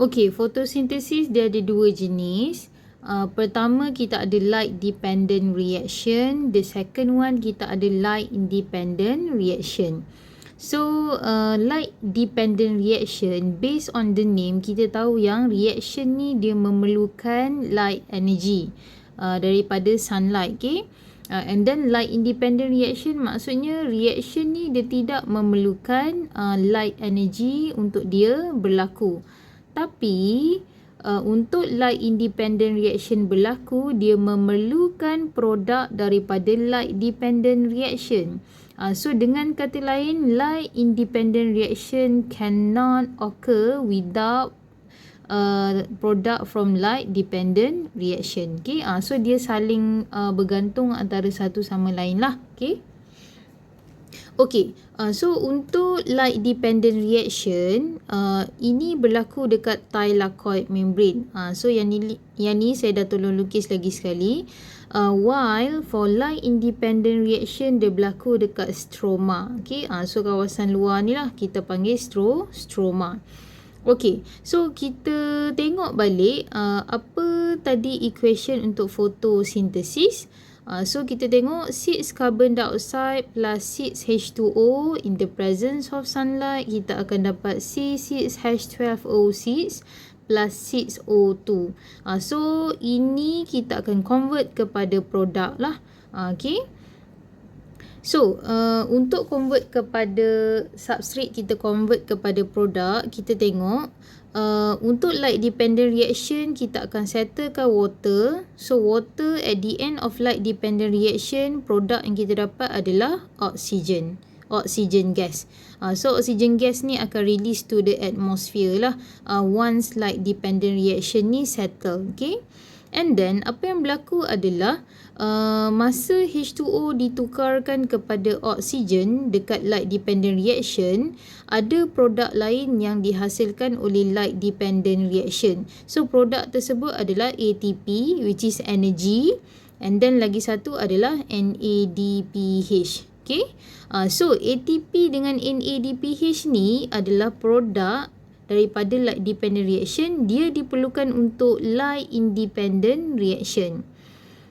Okey, fotosintesis dia ada dua jenis. Pertama kita ada light dependent reaction. The second one kita ada light independent reaction. So light dependent reaction, based on the name kita tahu yang reaction ni dia memerlukan light energy daripada sunlight. Okay, and then light independent reaction maksudnya reaction ni dia tidak memerlukan light energy untuk dia berlaku. Tapi untuk light independent reaction berlaku, dia memerlukan produk daripada light dependent reaction. So dengan kata lain, light independent reaction cannot occur without product from light dependent reaction. Okay, so dia saling bergantung antara satu sama lain lah. Okay. Okay, so untuk light dependent reaction, ini berlaku dekat thylakoid membrane. So yang ni saya dah tolong lukis lagi sekali. While for light independent reaction dia berlaku dekat stroma. Okay, so kawasan luar ni lah kita panggil stroma. Okay, so kita tengok balik apa tadi equation untuk fotosintesis. So kita tengok 6 carbon dioxide plus 6 H2O in the presence of sunlight, kita akan dapat C6H12O6 plus 6O2. So ini kita akan convert kepada produk lah. Okay. So untuk convert kepada substrate, kita convert kepada produk, kita tengok untuk light dependent reaction kita akan settlekan water. So water at the end of light dependent reaction, produk yang kita dapat adalah oxygen gas. So oxygen gas ni akan release to the atmosphere lah once light dependent reaction ni settle. Okay, and then apa yang berlaku adalah masa H2O ditukarkan kepada oksigen dekat light dependent reaction, ada produk lain yang dihasilkan oleh light dependent reaction. So produk tersebut adalah ATP, which is energy, and then lagi satu adalah NADPH. Okay, so ATP dengan NADPH ni adalah produk daripada light dependent reaction. Dia diperlukan untuk light independent reaction.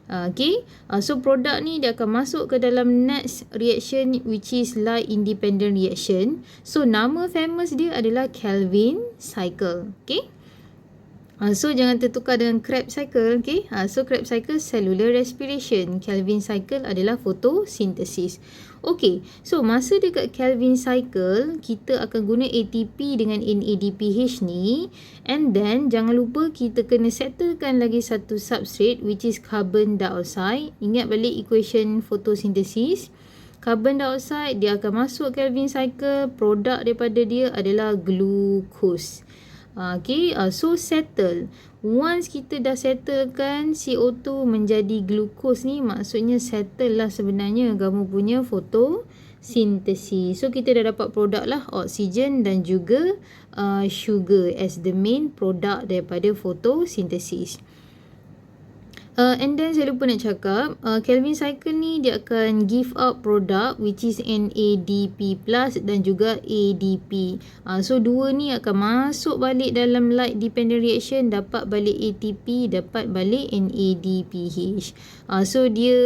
Okay, so produk ni dia akan masuk ke dalam next reaction, which is light independent reaction. So nama famous dia adalah Calvin cycle. Okay, so jangan tertukar dengan Krebs cycle. Okay, so Krebs cycle cellular respiration, Calvin cycle adalah fotosintesis. Okay, so masa dekat Calvin cycle, kita akan guna ATP dengan NADPH ni, and then jangan lupa kita kena settlekan lagi satu substrate, which is carbon dioxide. Ingat balik equation fotosintesis. Carbon dioxide dia akan masuk Calvin cycle, produk daripada dia adalah glucose. Okay, so settle. Once kita dah settlekan CO2 menjadi glucose ni, maksudnya settle lah sebenarnya kamu punya fotosintesis. So kita dah dapat produk lah, oksigen dan juga sugar as the main product daripada fotosintesis. And then saya lupa nak cakap, Calvin cycle ni dia akan give out product which is NADP plus dan juga ADP. So dua ni akan masuk balik dalam light dependent reaction, dapat balik ATP, dapat balik NADPH. So dia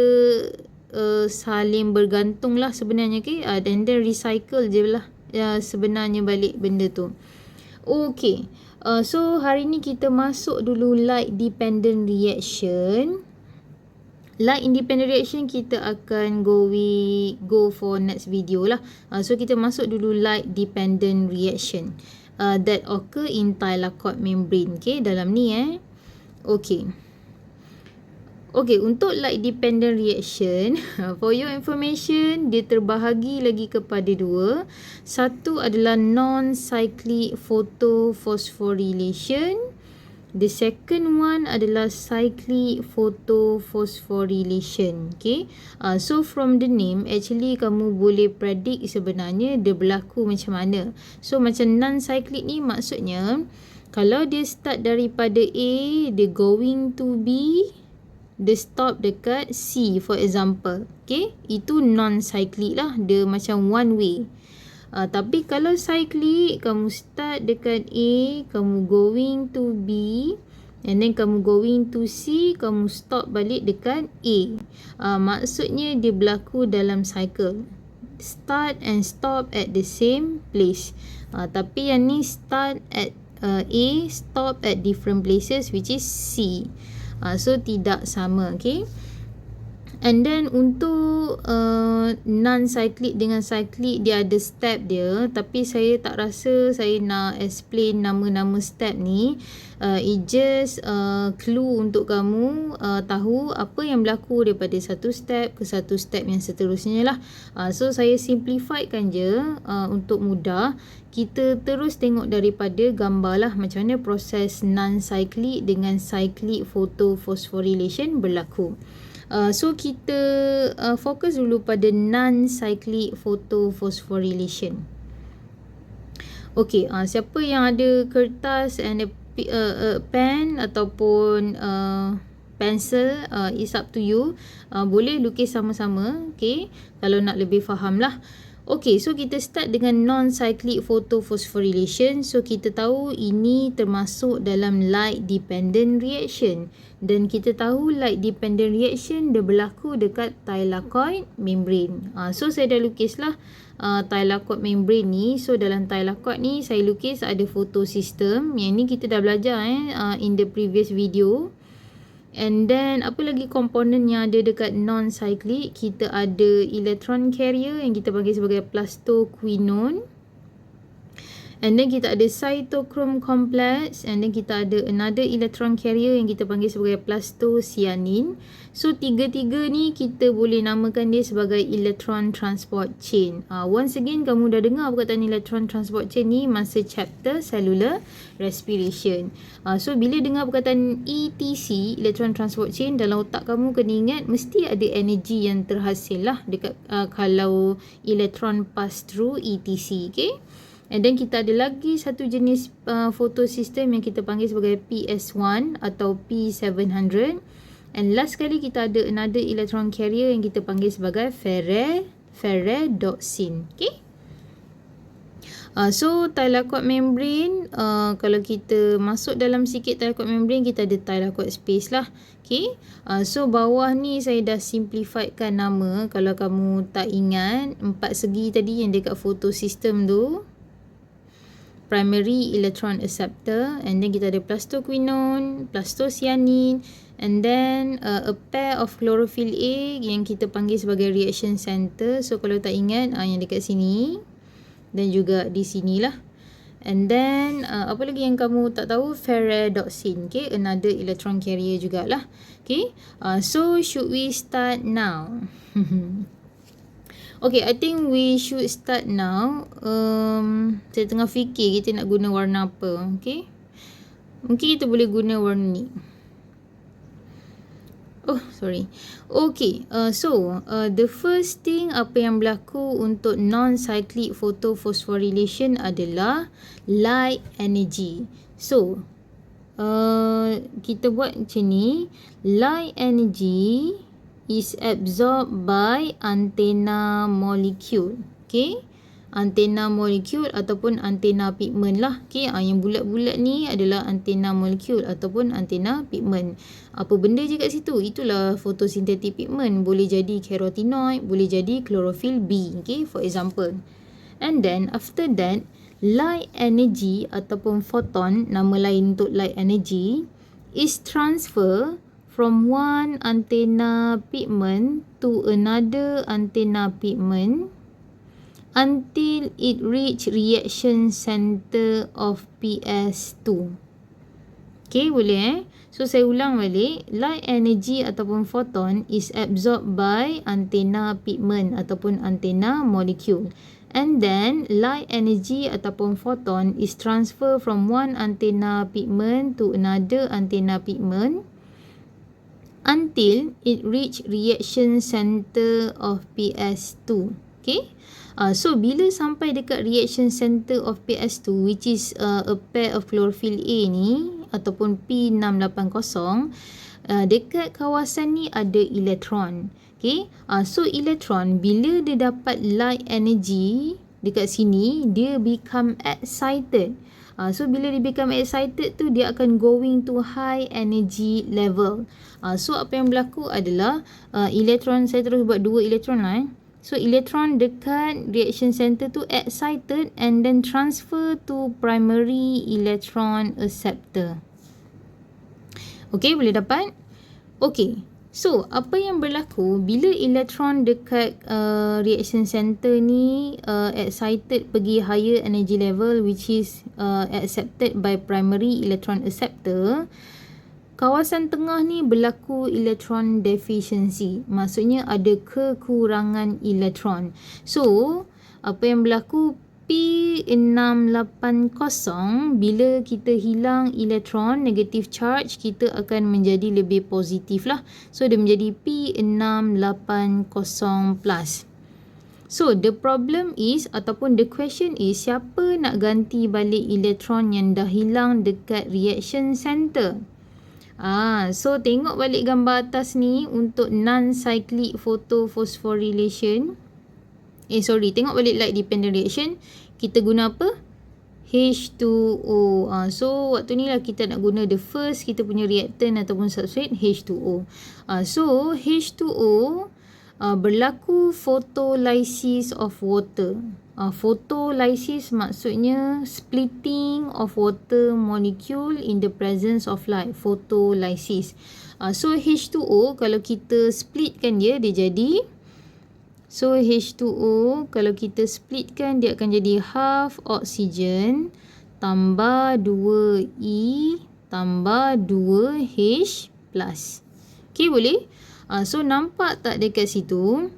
saling bergantung lah sebenarnya. Okay, dan then recycle je lah sebenarnya balik benda tu. Okay, so hari ni kita masuk dulu light dependent reaction. Light independent reaction kita akan go for next video lah. So kita masuk dulu light dependent reaction that occur in thylakoid membrane. Okay, dalam ni Okay. Okay, untuk light dependent reaction, for your information, dia terbahagi lagi kepada dua. Satu adalah non-cyclic photophosphorylation. The second one adalah cyclic photophosphorylation. Okay, so from the name, actually kamu boleh predict sebenarnya dia berlaku macam mana. So macam non-cyclic ni maksudnya, kalau dia start daripada A, dia going to B, dia stop dekat C for example. Okay, itu non-cyclic lah, dia macam one way. Tapi kalau cyclic, kamu start dekat A, kamu going to B, and then kamu going to C, kamu stop balik dekat A. Maksudnya dia berlaku dalam cycle. Start and stop at the same place. Tapi yang ni start at A, stop at different places, which is C. So tidak sama, okay. And then untuk non-cyclic dengan cyclic, dia ada step dia. Tapi saya tak rasa saya nak explain nama-nama step ni. It just clue untuk kamu tahu apa yang berlaku daripada satu step ke satu step yang seterusnya lah. So saya simplifiedkan je untuk mudah. Kita terus tengok daripada gambar lah macam mana proses non-cyclic dengan cyclic photophosphorylation berlaku. So kita fokus dulu pada non-cyclic photophosphorylation. Okay, siapa yang ada kertas and pen ataupun pencil, it's up to you. Boleh lukis sama-sama, okay, kalau nak lebih faham lah. Okay, so kita start dengan non-cyclic photophosphorylation. So kita tahu ini termasuk dalam light dependent reaction. Dan kita tahu light dependent reaction dia berlaku dekat thylakoid membrane. So saya dah lukis lah thylakoid membrane ni. So dalam thylakoid ni saya lukis ada photosystem. Yang ni kita dah belajar in the previous video. And then apa lagi komponen yang ada dekat non-cyclic? Kita ada electron carrier yang kita panggil sebagai plastoquinone. And then kita ada cytochrome complex. And then kita ada another electron carrier yang kita panggil sebagai plastocyanin. So tiga-tiga ni kita boleh namakan dia sebagai electron transport chain. Once again, kamu dah dengar perkataan electron transport chain ni masa chapter cellular respiration. So bila dengar perkataan ETC, electron transport chain, dalam otak kamu kena ingat mesti ada energi yang terhasil lah dekat kalau electron pass through ETC, okay? And then kita ada lagi satu jenis photosystem yang kita panggil sebagai PS1 atau P700. And last sekali kita ada another electron carrier yang kita panggil sebagai ferredoxin. Okay? So thylakoid membrane, kalau kita masuk dalam sikit thylakoid membrane, kita ada thylakoid space lah. Okay? So bawah ni saya dah simplifiedkan nama. Kalau kamu tak ingat, 4 segi tadi yang dekat photosystem tu. Primary electron acceptor, and then kita ada plastoquinone, plastocyanin, and then a pair of chlorophyll A yang kita panggil sebagai reaction center. So kalau tak ingat, yang dekat sini dan juga di sinilah. And then apa lagi yang kamu tak tahu? Ferredoxin, okay, another electron carrier jugalah. Okay, so should we start now? Okay, I think we should start now. Saya tengah fikir kita nak guna warna apa. Okay, mungkin kita boleh guna warna ni. Oh, sorry. Okay, so the first thing apa yang berlaku untuk non-cyclic photophosphorylation adalah light energy. So kita buat macam ni. Light energy is absorbed by antenna molecule. Okay, antenna molecule ataupun antenna pigment lah. Okay, yang bulat-bulat ni adalah antenna molecule ataupun antenna pigment. Apa benda je kat situ? Itulah photosynthetic pigment. Boleh jadi carotenoid, boleh jadi chlorophyll B. Okay, for example. And then after that, light energy ataupun photon, nama lain untuk light energy, is transfer from one antenna pigment to another antenna pigment until it reach reaction center of PS2. Okay, boleh So saya ulang balik, light energy ataupun photon is absorbed by antenna pigment ataupun antenna molecule. And then light energy ataupun photon is transfer from one antenna pigment to another antenna pigment until it reach reaction center of PS2. Okay. So bila sampai dekat reaction center of PS2, which is a pair of chlorophyll A ni ataupun P680, dekat kawasan ni ada elektron. Okay. So elektron bila dia dapat light energy, dekat sini, dia become excited. So bila dia become excited tu, dia akan going to high energy level. So apa yang berlaku adalah elektron, saya terus buat 2 elektron lah. So elektron dekat reaction center tu excited and then transfer to primary electron acceptor. Okay, boleh dapat? Okay, so apa yang berlaku bila elektron dekat reaction center ni excited pergi higher energy level, which is accepted by primary electron acceptor, kawasan tengah ni berlaku electron deficiency. Maksudnya ada kekurangan elektron. So apa yang berlaku, P680, bila kita hilang elektron negative charge, kita akan menjadi lebih positif lah. So dia menjadi P680 plus. So the problem is, ataupun the question is, siapa nak ganti balik elektron yang dah hilang dekat reaction center? So tengok balik gambar atas ni untuk non-cyclic photophosphorylation. Tengok balik light dependent reaction. Kita guna apa? H2O. So waktu ni lah kita nak guna the first kita punya reactant ataupun substrate, H2O. So H2O berlaku photolysis of water. Photolysis maksudnya splitting of water molecule in the presence of light. Photolysis. So H2O kalau kita splitkan dia jadi, so H2O kalau kita splitkan dia akan jadi half oxygen tambah 2E tambah 2H plus. Okay, boleh? So nampak tak dekat situ?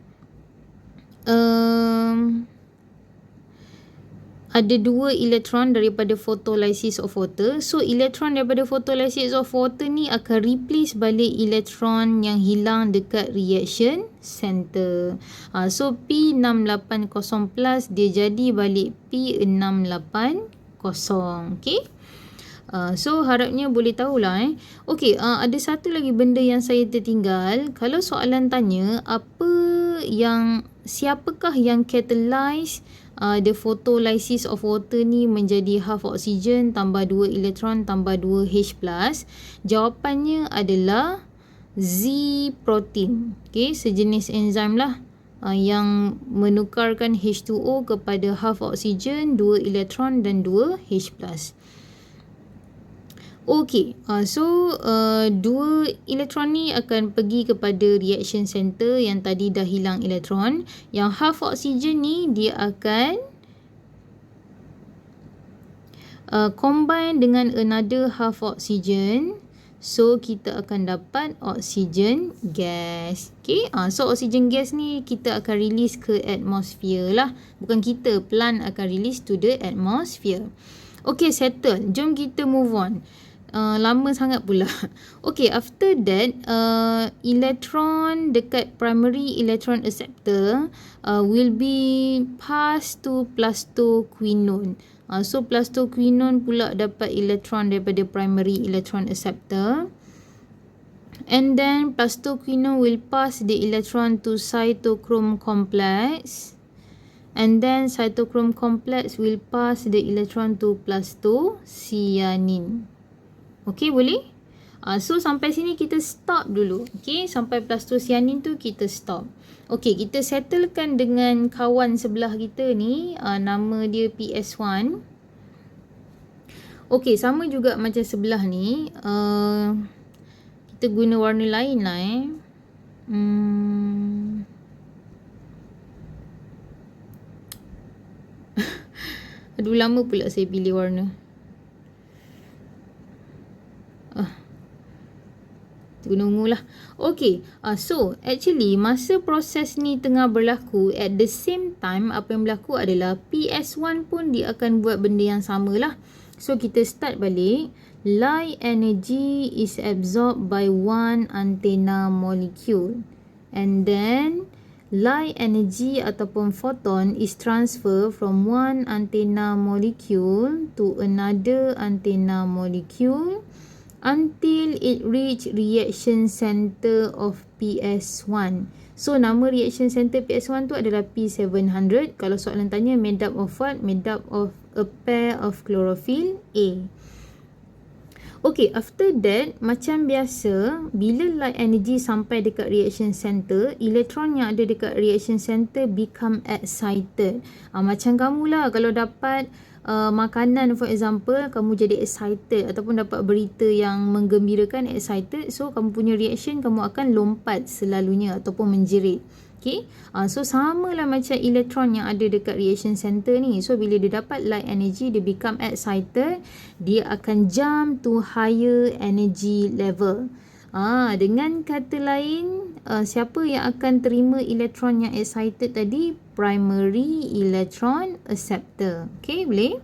Ada 2 elektron daripada photolysis of water. So elektron daripada photolysis of water ni akan replace balik elektron yang hilang dekat reaction center. So P680 plus dia jadi balik P680. Okay. So harapnya boleh tahulah. Okay, ada satu lagi benda yang saya tertinggal. Kalau soalan tanya siapakah yang catalyze the photolysis of water ni menjadi half oxygen tambah 2 elektron tambah 2 H plus, jawapannya adalah Z protein. Okay, sejenis enzim lah yang menukarkan H2O kepada half oxygen, 2 elektron dan 2 H plus. Okay, so 2 elektron ni akan pergi kepada reaction center yang tadi dah hilang elektron. Yang half oxygen ni dia akan combine dengan another half oxygen. So kita akan dapat oxygen gas. Okay, so oxygen gas ni kita akan release ke atmosphere lah. Bukan kita, plant akan release to the atmosphere. Okay, settle. Jom kita move on. Lama sangat pula. Okay, after that, electron dekat primary electron acceptor will be passed to plastoquinone. So plastoquinone pula dapat elektron daripada primary electron acceptor. And then plastoquinone will pass the electron to cytochrome complex. And then cytochrome complex will pass the electron to plastocyanin. Okay, boleh? So sampai sini kita stop dulu. Okay, sampai plastocyanin tu kita stop. Okay, kita settlekan dengan kawan sebelah kita ni. Nama dia PS1. Okay, sama juga macam sebelah ni. Kita guna warna lain lah Aduh, lama pula saya pilih warna. Guna ungu lah. Okay, so actually masa proses ni tengah berlaku, at the same time apa yang berlaku adalah PS1 pun dia akan buat benda yang sama lah. So kita start balik. Light energy is absorbed by one antenna molecule. And then light energy ataupun photon is transferred from one antenna molecule to another antenna molecule until it reach reaction center of PS1. So nama reaction center PS1 tu adalah P700. Kalau soalan tanya made up of what? Made up of a pair of chlorophyll A. Okay, after that, macam biasa, bila light energy sampai dekat reaction center, elektron yang ada dekat reaction center become excited. Macam kamulah, kalau dapat makanan for example, kamu jadi excited ataupun dapat berita yang menggembirakan, excited, so kamu punya reaction, kamu akan lompat selalunya ataupun menjerit. Okay, so samalah macam elektron yang ada dekat reaction center ni. So bila dia dapat light energy, dia become excited, dia akan jump to higher energy level. Dengan kata lain, siapa yang akan terima elektron yang excited tadi? Primary electron acceptor. Okay, boleh?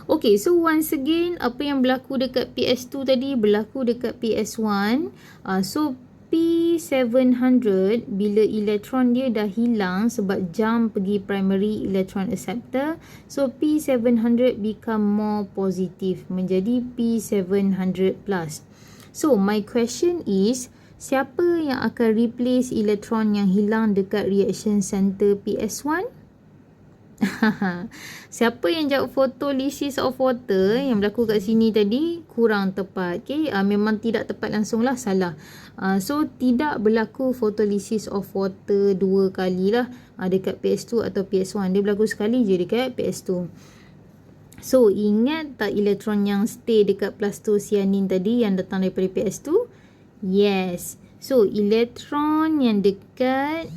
Okay, so once again, apa yang berlaku dekat PS2 tadi berlaku dekat PS1. So P700 bila elektron dia dah hilang sebab jump pergi primary electron acceptor, so P700 become more positive, menjadi P700 plus. So my question is, siapa yang akan replace elektron yang hilang dekat reaction center PS1? Siapa yang jawab photolysis of water yang berlaku kat sini tadi kurang tepat. Okay, memang tidak tepat langsung lah, salah. So tidak berlaku photolysis of water dua kali lah dekat PS2 atau PS1. Dia berlaku sekali je dekat PS2. So ingat tak elektron yang stay dekat plastocyanin tadi yang datang daripada PS2? Yes. So elektron yang dekat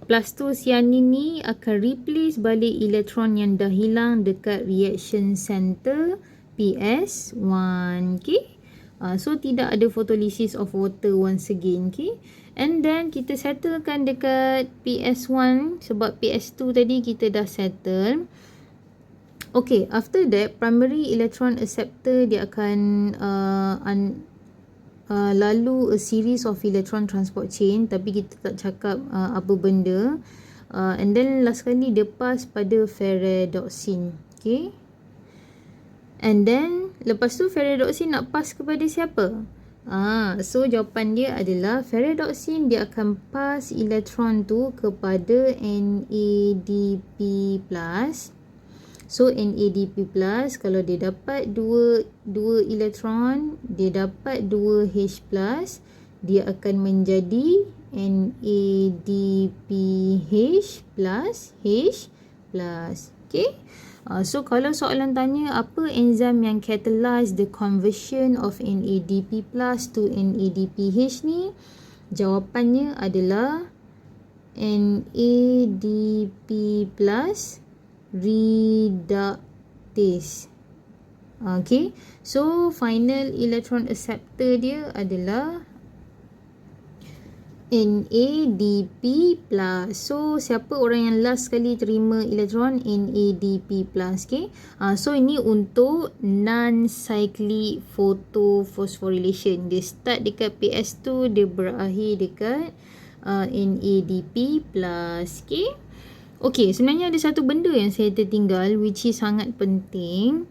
plastocyanin ni akan replace balik elektron yang dah hilang dekat reaction center PS1. Okay, so tidak ada photolysis of water once again. Okay, and then kita settlekan dekat PS1 sebab PS2 tadi kita dah settle. Okay, after that primary electron acceptor dia akan lalu a series of electron transport chain, tapi kita tak cakap apa benda. And then last kali dia pass pada ferredoxin. Okay, and then lepas tu ferredoxin nak pass kepada siapa? So jawapan dia adalah ferredoxin dia akan pass elektron tu kepada NADP+. So NADP+, kalau dia dapat dua elektron, dia dapat 2 H+, dia akan menjadi NADPH+, H+. Okay. So kalau soalan tanya apa enzim yang catalyze the conversion of NADP+ to NADPH ni, jawapannya adalah NADP+ reductase. Okay, so final electron acceptor dia adalah NADP+. So siapa orang yang last kali terima elektron? NADP+. Okay, so ini untuk non-cyclic photophosphorylation. Dia start dekat PS2, dia berakhir dekat NADP+. Okay. Okay, sebenarnya ada satu benda yang saya tertinggal which is sangat penting.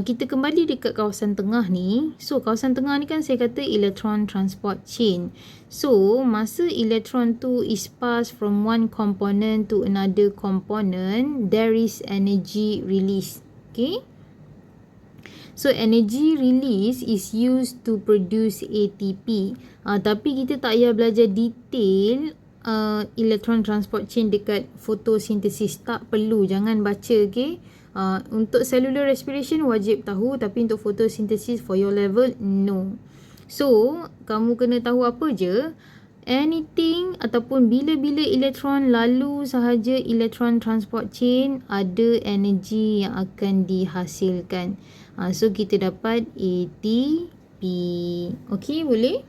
Kita kembali dekat kawasan tengah ni. So, kawasan tengah ni kan saya kata electron transport chain. So, masa electron tu is passed from one component to another component, there is energy release. Okay. So, energy release is used to produce ATP. Tapi kita tak payah belajar detail electron transport chain dekat fotosintesis, tak perlu, jangan baca. Okay, untuk cellular respiration wajib tahu, tapi untuk fotosintesis for your level no. So kamu kena tahu apa je, anything ataupun bila-bila elektron lalu sahaja electron transport chain, ada energy yang akan dihasilkan. So kita dapat ATP. Okay, boleh?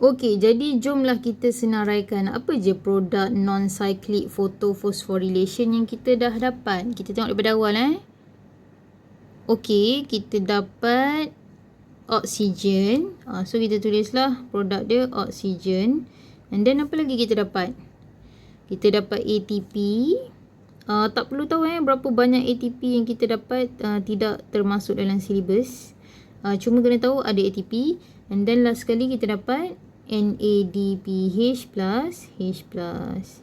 Okey, jadi jomlah kita senaraikan apa je produk non-cyclic photophosphorylation yang kita dah dapat. Kita tengok daripada awal. Okey, kita dapat oksigen. So kita tulislah produk dia oksigen. And then apa lagi kita dapat? Kita dapat ATP. Tak perlu tahu berapa banyak ATP yang kita dapat, tidak termasuk dalam silibus. Cuma kena tahu ada ATP. And then last sekali kita dapat NADPH plus H plus.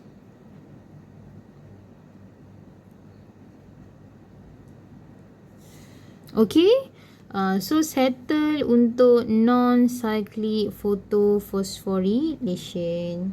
Okay. So settle untuk non-cyclic photophosphorylation.